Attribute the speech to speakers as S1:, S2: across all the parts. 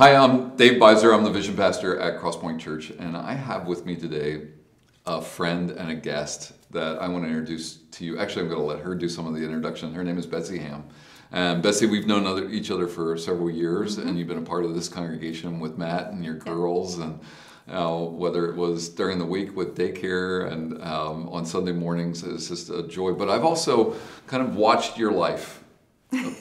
S1: Hi, I'm Dave Biser. I'm the Vision Pastor at Crosspoint Church, and I have with me today a friend and a guest that I want to introduce to you. Actually, I'm going to let her do some of the introduction. Her name is Betsy Hamm. And Betsy, we've known each other for several years, and you've been a part of this congregation with Matt and your girls, and whether it was during the week with daycare and on Sunday mornings, it's just a joy. But I've also kind of watched your life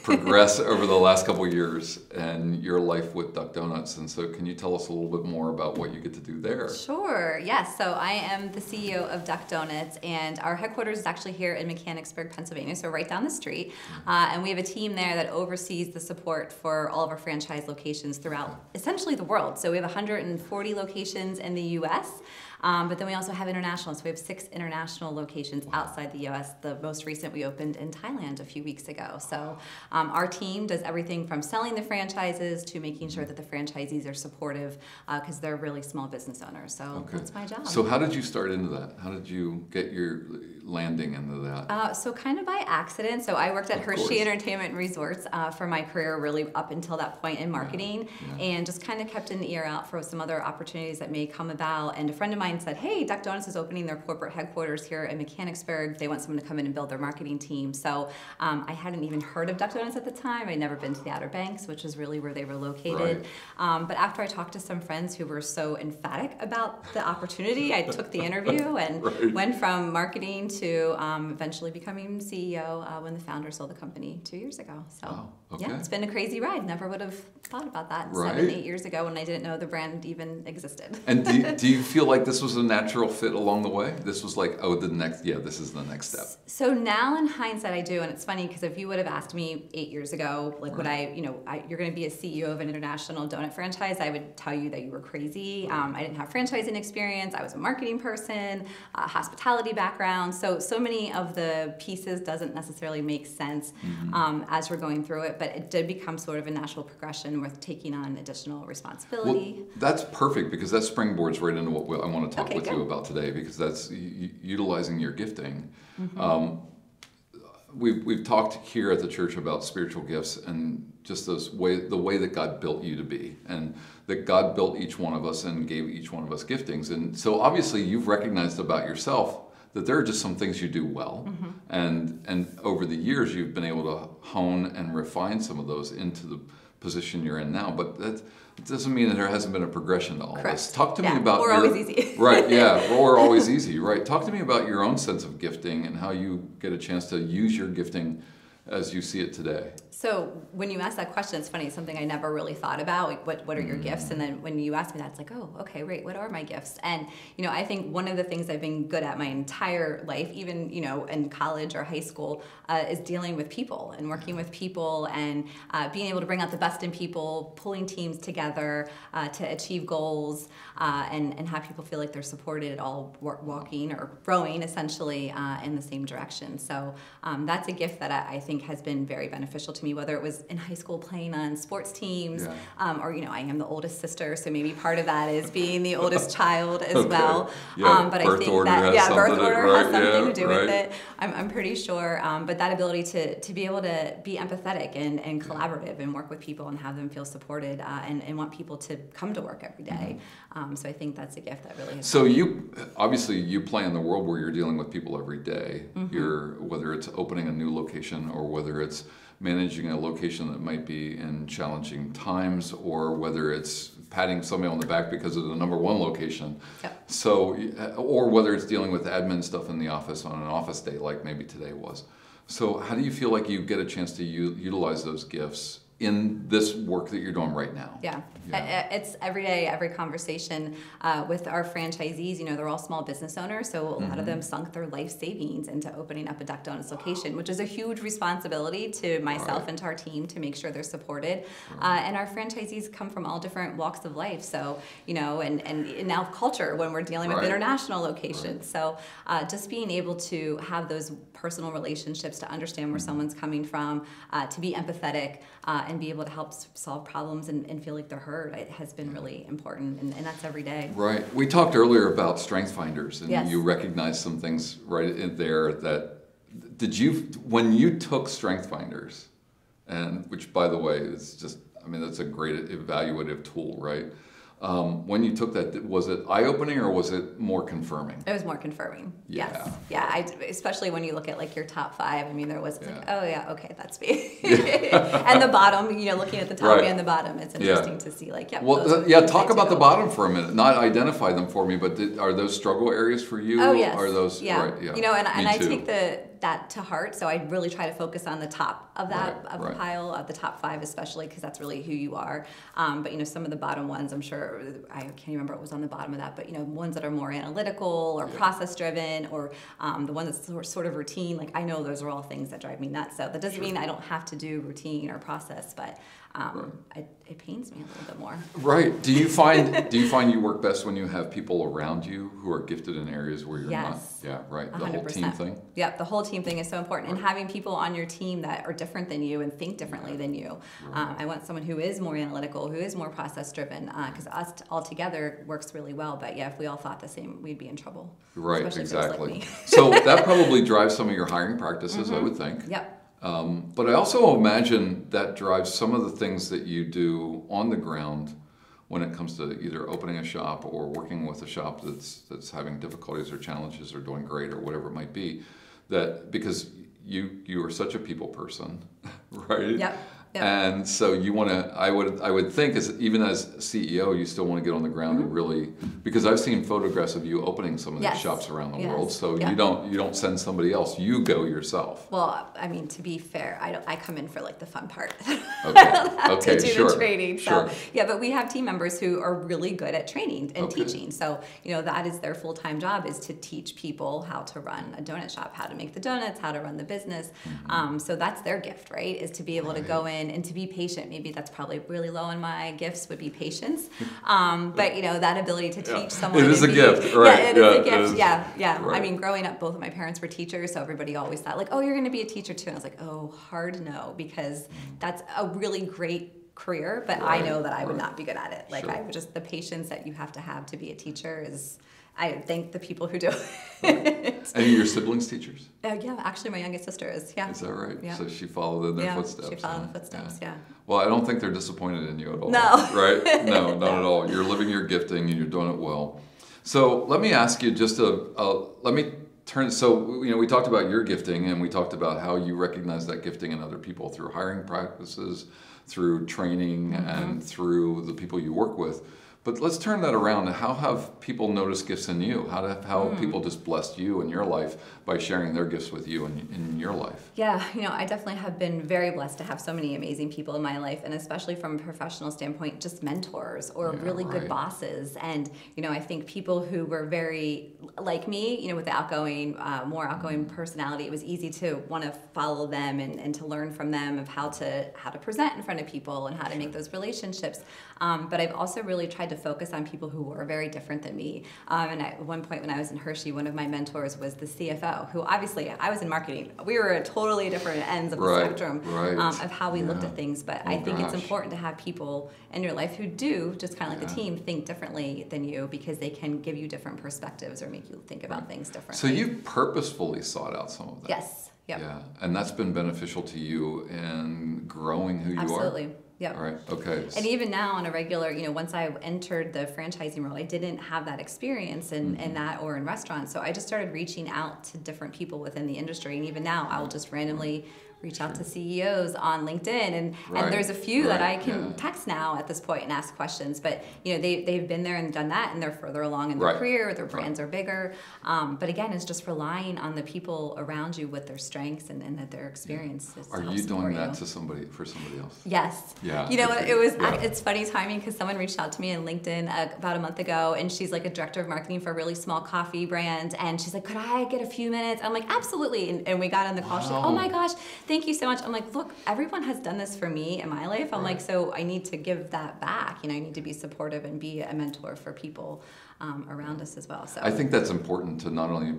S1: progress over the last couple of years and your life with Duck Donuts. And so can you tell us a little bit more about what you get to do there?
S2: Sure, yes. So I am the CEO of Duck Donuts, and our headquarters is actually here in Mechanicsburg, Pennsylvania, so right down the street. And we have a team there that oversees the support for all of our franchise locations throughout essentially the world. So we have 140 locations in the U.S., but then we also have international. So we have 6 international locations outside the U.S. The most recent we opened in Thailand a few weeks ago. So our team does everything from selling the franchises to making sure that the franchisees are supportive because they're really small business owners. So that's my job.
S1: So how did you start into that? How did you get your landing into that?
S2: So kind of by accident. So I worked at Hershey Entertainment Resorts for my career really up until that point in marketing, and just kind of kept an ear out for some other opportunities that may come about. And a friend of mine said, hey, Duck Donuts is opening their corporate headquarters here in Mechanicsburg. They want someone to come in and build their marketing team. So I hadn't even heard of Duck Donuts at the time. I'd never been to the Outer Banks, which is really where they were located. But after I talked to some friends who were so emphatic about the opportunity, I took the interview and went from marketing to eventually becoming CEO when the founder sold the company 2 years ago. So yeah, it's been a crazy ride. Never would have thought about that 7, 8 years ago when I didn't know the brand even existed.
S1: And do you feel like this was a natural fit along the way? This was like, oh, this is the next step.
S2: So now in hindsight, I do, and it's funny because if you would have asked me 8 years ago, like would you're going to be a CEO of an international donut franchise, I would tell you that you were crazy. I didn't have franchising experience. I was a marketing person, hospitality background. So many of the pieces doesn't necessarily make sense as we're going through it, but it did become sort of a natural progression with taking on additional responsibility.
S1: Well, that's perfect because that springboards right into what I want to talk with you about today, because that's utilizing your gifting. We've talked here at the church about spiritual gifts and just the way that God built you to be, and that God built each one of us and gave each one of us giftings. And so obviously you've recognized about yourself that there are just some things you do well, and over the years you've been able to hone and refine some of those into the position you're in now. But that doesn't mean that there hasn't been a progression to all this. Talk to me about
S2: or always easy.
S1: Or always easy, right? Talk to me about your own sense of gifting and how you get a chance to use your gifting as you see it today.
S2: So when you ask that question, it's funny, it's something I never really thought about, like what are your gifts? And then when you ask me that, it's like, oh, okay, right, what are my gifts? And, I think one of the things I've been good at my entire life, even, in college or high school, is dealing with people and working with people and being able to bring out the best in people, pulling teams together to achieve goals and have people feel like they're supported, all walking or rowing essentially in the same direction. So that's a gift that I think has been very beneficial to me, whether it was in high school playing on sports teams or, I am the oldest sister, so maybe part of that is being the oldest child as well. But I think that, birth order has something to do with it, I'm pretty sure. But that ability to be able to be empathetic and collaborative and work with people and have them feel supported and want people to come to work every day. So I think that's a gift that really has
S1: So you play in the world where you're dealing with people every day. Whether it's opening a new location or whether it's managing a location that might be in challenging times, or whether it's patting somebody on the back because of the #1 location. So, or whether it's dealing with admin stuff in the office on an office day like maybe today was. So how do you feel like you get a chance to utilize those gifts in this work that you're doing right now?
S2: It's every day, every conversation with our franchisees. They're all small business owners, so a lot of them sunk their life savings into opening up a Duck Donuts location, which is a huge responsibility to myself and to our team to make sure they're supported. And our franchisees come from all different walks of life, so and now culture when we're dealing with international locations. So just being able to have those personal relationships, to understand where someone's coming from, to be empathetic and be able to help solve problems and feel like they're heard. It has been really important, and that's every day.
S1: Right. We talked earlier about strength finders, and you recognized some things right in there that, when you took strength finders, and which by the way is just, mean, that's a great evaluative tool, right? When you took that, was it eye-opening or was it more confirming?
S2: It was more confirming.
S1: Yeah.
S2: Yes. Yeah. Especially when you look at like your top 5. I mean, there was like,
S1: Yeah.
S2: oh yeah, okay, that's me. And the bottom, looking at the top
S1: Right.
S2: and the bottom, it's interesting to see like,
S1: Well,
S2: those are the
S1: yeah,
S2: things
S1: talk
S2: I
S1: about
S2: do.
S1: the bottom for a minute. Not identify them for me, but are those struggle areas for you?
S2: Oh yes.
S1: Are those
S2: yeah.
S1: right? Yeah.
S2: And
S1: Me
S2: I
S1: too.
S2: take that to heart. So I really try to focus on the top of that
S1: Right,
S2: of
S1: right.
S2: the pile, of the top 5 especially, because that's really who you are. But some of the bottom ones, I'm sure I can't remember what was on the bottom of that, but ones that are more analytical or process driven, or the one that's sort of routine. Like I know those are all things that drive me nuts. So that doesn't mean I don't have to do routine or process, but it pains me a little bit more.
S1: Right. Do you find you work best when you have people around you who are gifted in areas where you're
S2: Yes.
S1: not? Yeah. Right. The
S2: 100%.
S1: whole team thing.
S2: Yep, the whole team thing is so important, and having people on your team that are different than you and think differently than you. I want someone who is more analytical, who is more process driven, because us all together works really well. But yeah, if we all thought the same, we'd be in trouble.
S1: Right.
S2: Especially if it was like
S1: Exactly.
S2: me.
S1: So that probably drives some of your hiring practices, I would think.
S2: Yep.
S1: But I also imagine that drives some of the things that you do on the ground when it comes to either opening a shop or working with a shop that's having difficulties or challenges or doing great or whatever it might be. That because you are such a people person, right?
S2: Yep. Yep.
S1: And so you want to, I would think, even as CEO, you still want to get on the ground and really, because I've seen photographs of you opening some of these
S2: Yes.
S1: shops around the
S2: Yes.
S1: world. So
S2: Yeah.
S1: you don't send somebody else, you go yourself.
S2: Well, I mean, to be fair, I come in for like the fun part.
S1: Okay.
S2: To do
S1: Sure.
S2: the training. So
S1: Sure.
S2: yeah, but we have team members who are really good at training and
S1: Okay.
S2: teaching. So that is their full-time job, is to teach people how to run a donut shop, how to make the donuts, how to run the business. So that's their gift, right? Is to be able to go in and to be patient. Maybe that's probably really low on my gifts, would be patience. But that ability to teach someone.
S1: It is
S2: and
S1: a gift, right?
S2: Yeah, it is a
S1: It
S2: gift.
S1: is.
S2: Yeah.
S1: Right.
S2: I mean, growing up, both of my parents were teachers, so everybody always thought like, oh, you're going to be a teacher too. And I was like, oh, hard no, because that's a really great career, but I know that I would not be good at it. Like
S1: Sure.
S2: I would just, the patience that you have to be a teacher is, I thank the people who do it.
S1: Any of your siblings teachers?
S2: Yeah, actually my youngest sister is, yeah.
S1: Is that right?
S2: Yeah.
S1: So she followed in their footsteps.
S2: She followed
S1: huh?
S2: the footsteps, yeah.
S1: Well, I don't think they're disappointed in you at all.
S2: No.
S1: Right? No, not at all. You're living your gifting and you're doing it well. So let me ask you let me turn, so we talked about your gifting and we talked about how you recognize that gifting in other people through hiring practices, through training, and through the people you work with. But let's turn that around. How have people noticed gifts in you? How have people just blessed you in your life by sharing their gifts with you in your life?
S2: Yeah, I definitely have been very blessed to have so many amazing people in my life, and especially from a professional standpoint, just mentors or really good
S1: right.
S2: bosses. And I think people who were very like me, with the more outgoing personality, it was easy to want to follow them and to learn from them of how to present in front of people and how to make those relationships. But I've also really tried to focus on people who were very different than me. And at one point when I was in Hershey, one of my mentors was the CFO, who obviously, I was in marketing. We were at totally different ends of the spectrum of how we looked at things. But I think it's important to have people in your life who do, just kind of like the team, think differently than you, because they can give you different perspectives or make you think about things differently.
S1: So you purposefully sought out some of that.
S2: Yes. Yep.
S1: Yeah, and that's been beneficial to you in growing who you are?
S2: Absolutely. Yep.
S1: All right, okay.
S2: And even now on a regular, once I entered the franchising role, I didn't have that experience in that or in restaurants. So I just started reaching out to different people within the industry. And even now I'll just randomly reach out to CEOs on LinkedIn. And there's a few that I can text now at this point and ask questions. But, they've been there and done that, and they're further along in their career. Their brands are bigger. But again, it's just relying on the people around you with their strengths and that their experiences.
S1: Are you doing that for somebody else?
S2: Yes.
S1: Yeah.
S2: It's funny timing, because someone reached out to me on LinkedIn about a month ago, and she's like a director of marketing for a really small coffee brand, and she's like, could I get a few minutes? I'm like, absolutely. And we got on the call. She's like, oh my gosh, thank you so much. I'm like, look, everyone has done this for me in my life. I'm like, so I need to give that back. I need to be supportive and be a mentor for people around us as well. So
S1: I think that's important, to not only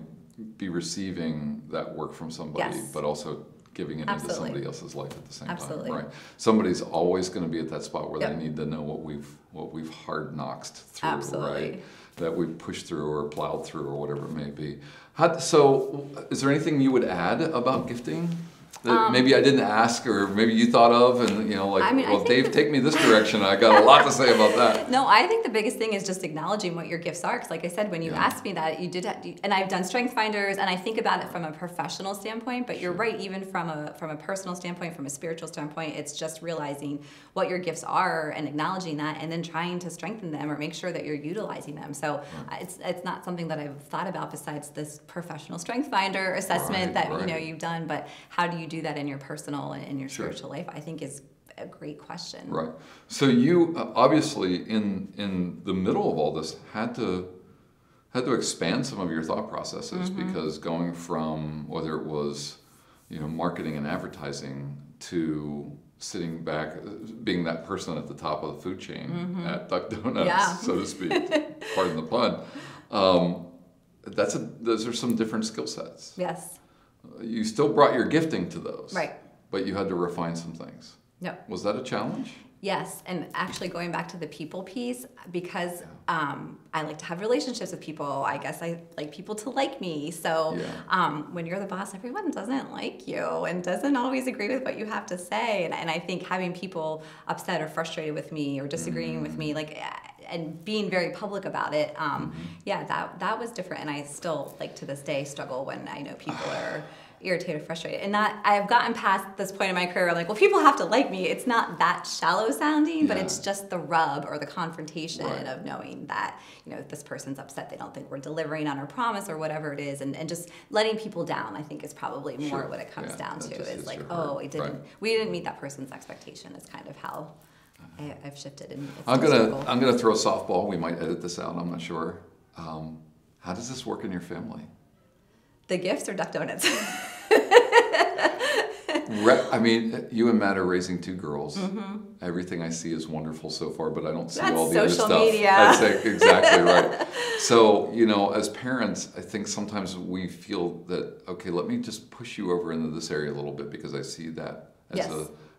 S1: be receiving that work from somebody, but also giving it into somebody else's life at the same time. Right. Somebody's always going to be at that spot where they need to know what we've hard knocked through, right? That we've pushed through or plowed through or whatever it may be. So is there anything you would add about gifting? that maybe I didn't ask, or maybe you thought of, and like,
S2: I mean,
S1: well, Dave, take me this direction. I got a lot to say about that.
S2: No, I think the biggest thing is just acknowledging what your gifts are. Because like I said, when you asked me that, you did, and I've done strength finders, and I think about it from a professional standpoint. But you're right, even from a personal standpoint, from a spiritual standpoint, it's just realizing what your gifts are and acknowledging that, and then trying to strengthen them or make sure that you're utilizing them. So it's not something that I've thought about besides this professional strength finder assessment that you've done. But how do you do that in your personal and in your spiritual life? I think is a great question.
S1: Right. So you obviously in the middle of all this had to expand some of your thought processes, because going from whether it was marketing and advertising to sitting back, being that person at the top of the food chain at Duck Donuts, so to speak, pardon the pun. Those are some different skill sets.
S2: Yes.
S1: You still brought your gifting to those,
S2: right?
S1: But you had to refine some things.
S2: Yep.
S1: Was that a challenge?
S2: Yes, and actually going back to the people piece, because I like to have relationships with people. I guess I like people to like me. So when you're the boss, everyone doesn't like you and doesn't always agree with what you have to say. And I think having people upset or frustrated with me or disagreeing with me, and being very public about it, that was different. And I still, to this day, struggle when I know people are irritated, frustrated. And I've gotten past this point in my career, I'm like, well, people have to like me. It's not that shallow sounding, but it's just the rub or the confrontation of knowing that, this person's upset. They don't think we're delivering on our promise or whatever it is. And just letting people down, I think, is probably more what it comes down to, is like, we didn't meet that person's expectation. Is kind of how I've shifted. And
S1: I'm gonna throw a softball. We might edit this out. I'm not sure. How does this work in your family?
S2: The gifts or Duck Donuts?
S1: I mean, you and Matt are raising 2 girls. Everything I see is wonderful so far, but I don't see all the other stuff.
S2: Social media.
S1: That's exactly right. So, as parents, I think sometimes we feel that, okay, let me just push you over into this area a little bit because I see that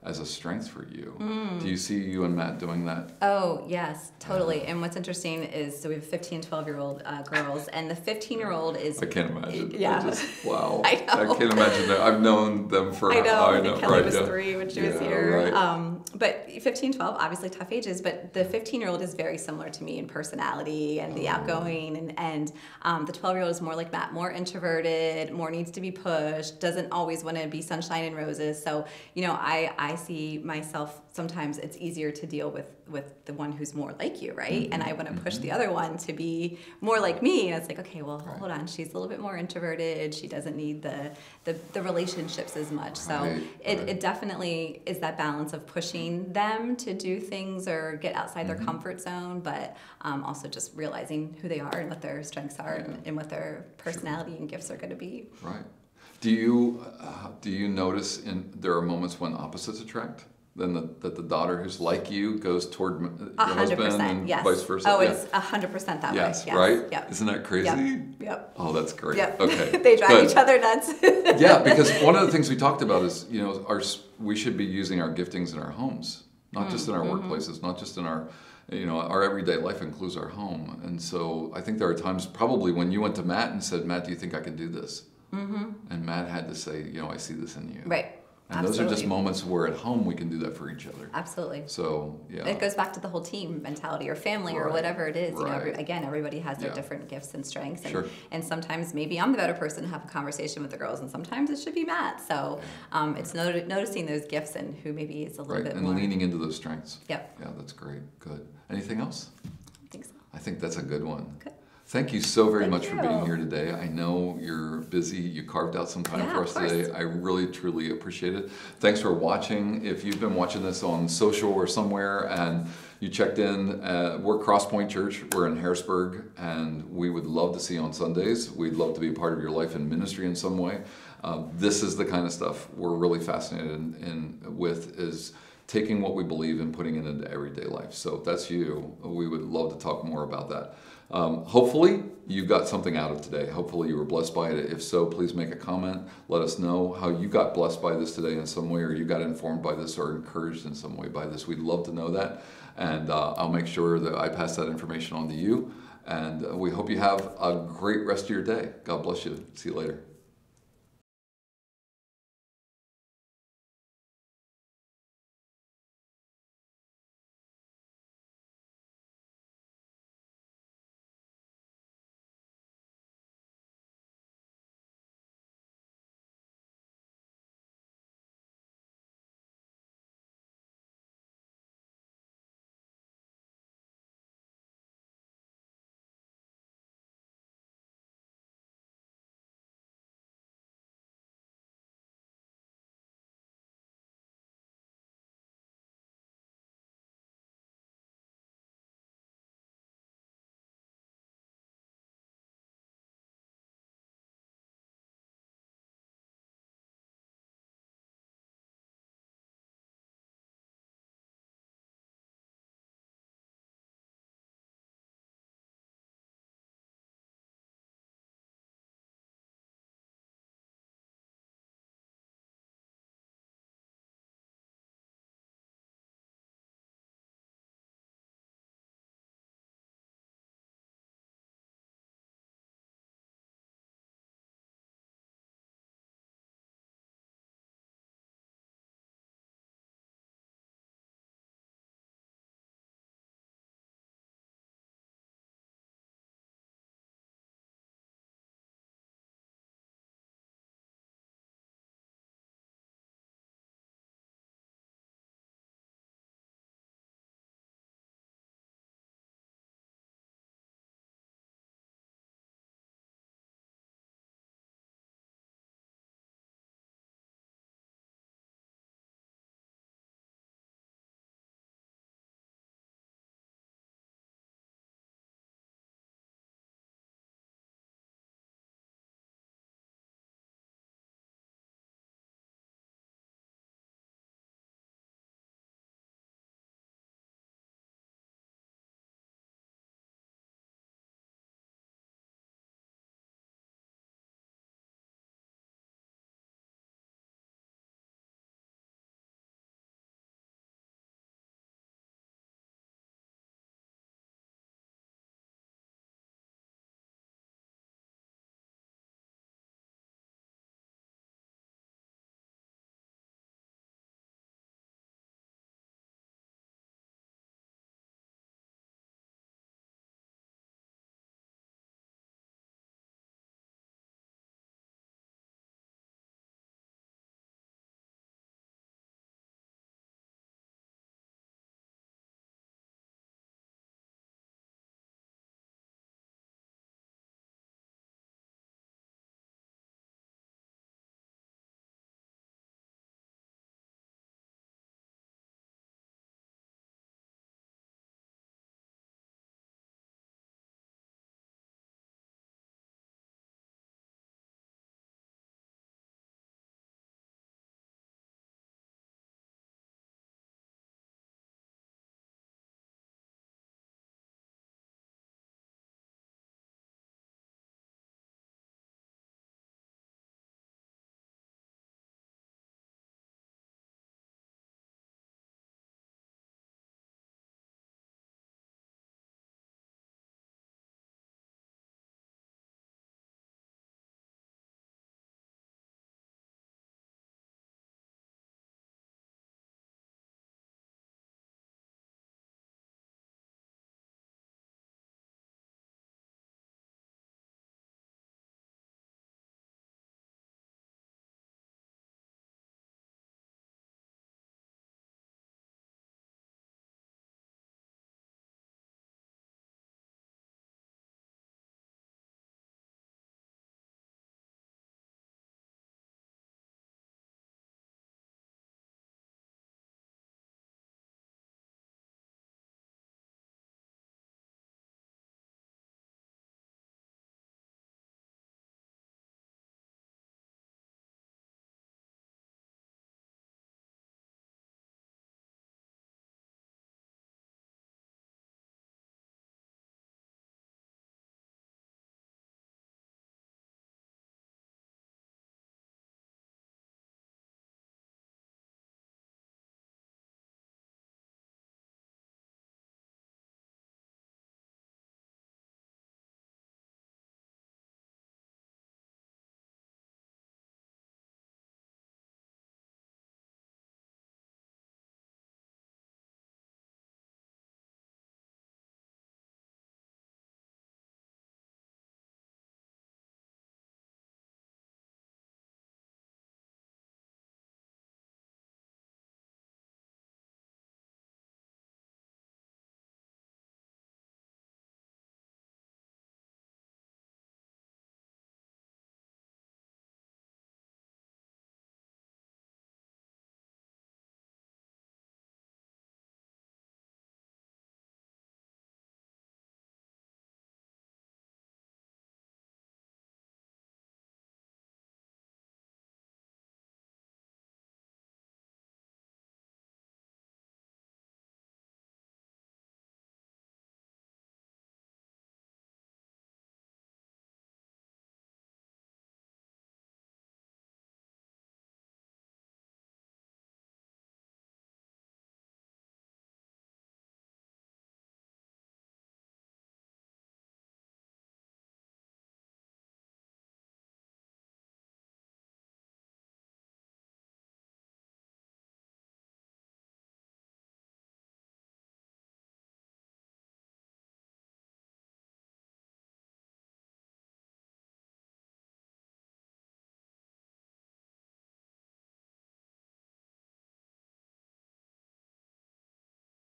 S1: as a strength for you. Do you see you and Matt doing that? Oh,
S2: yes, totally. And what's interesting is, so we have 15 and 12-year-old girls, and the 15-year-old is...
S1: I can't imagine.
S2: Yeah.
S1: Wow.
S2: I know.
S1: I can't imagine that. I've known them for...
S2: I know. Kelly was 3 when she was here.
S1: Right.
S2: But 15, 12, obviously tough ages, but the 15-year-old is very similar to me in personality and the outgoing, and the 12-year-old is more like Matt, more introverted, more needs to be pushed, doesn't always want to be sunshine and roses. So, I see myself, sometimes it's easier to deal with the one who's more like you, right? And I want to push the other one to be more like me. And it's like, okay, well, hold on. She's a little bit more introverted. She doesn't need the relationships as much. So it definitely is that balance of pushing them to do things or get outside their comfort zone, but also just realizing who they are and what their strengths are and what their personality and gifts are going to be.
S1: Right. Do you notice there are moments when opposites attract? Then that the daughter who's like you goes toward the husband and vice versa?
S2: Oh, it's 100% that way. Yes,
S1: right?
S2: Yep.
S1: Isn't that crazy?
S2: Yep.
S1: Oh, that's great.
S2: Yep.
S1: Okay.
S2: They drive each other nuts.
S1: Yeah, because one of the things we talked about is, we should be using our giftings in our homes, not just in our workplaces, not just in our... our everyday life includes our home. And so I think there are times probably when you went to Matt and said, Matt, do you think I can do this? And Matt had to say, I see this in you.
S2: Right.
S1: And
S2: Absolutely.
S1: Those are just moments where at home we can do that for each other.
S2: Absolutely.
S1: So, yeah.
S2: It goes back to the whole team mentality or family or whatever it is.
S1: Right.
S2: Again, everybody has their different gifts and strengths. And,
S1: sure.
S2: and sometimes maybe I'm the better person to have a conversation with the girls, and sometimes it should be Matt. So it's noticing those gifts and who maybe is a little bit more.
S1: And leaning into those strengths.
S2: Yep.
S1: Yeah, that's great. Good. Anything else?
S2: I think so.
S1: I think that's a good one.
S2: Good.
S1: Thank you so very much for being here today. I know you're busy. You carved out some time for us today. I really, truly appreciate it. Thanks for watching. If you've been watching this on social or somewhere and you checked in, we're Cross Point Church. We're in Harrisburg, and we would love to see you on Sundays. We'd love to be a part of your life and ministry in some way. This is the kind of stuff we're really fascinated with, is taking what we believe and putting it into everyday life. So if that's you, we would love to talk more about that. Hopefully you got something out of today. Hopefully you were blessed by it. If so, please make a comment. Let us know how you got blessed by this today in some way, or you got informed by this or encouraged in some way by this. We'd love to know that. And I'll make sure that I pass that information on to you. And we hope you have a great rest of your day. God bless you. See you later.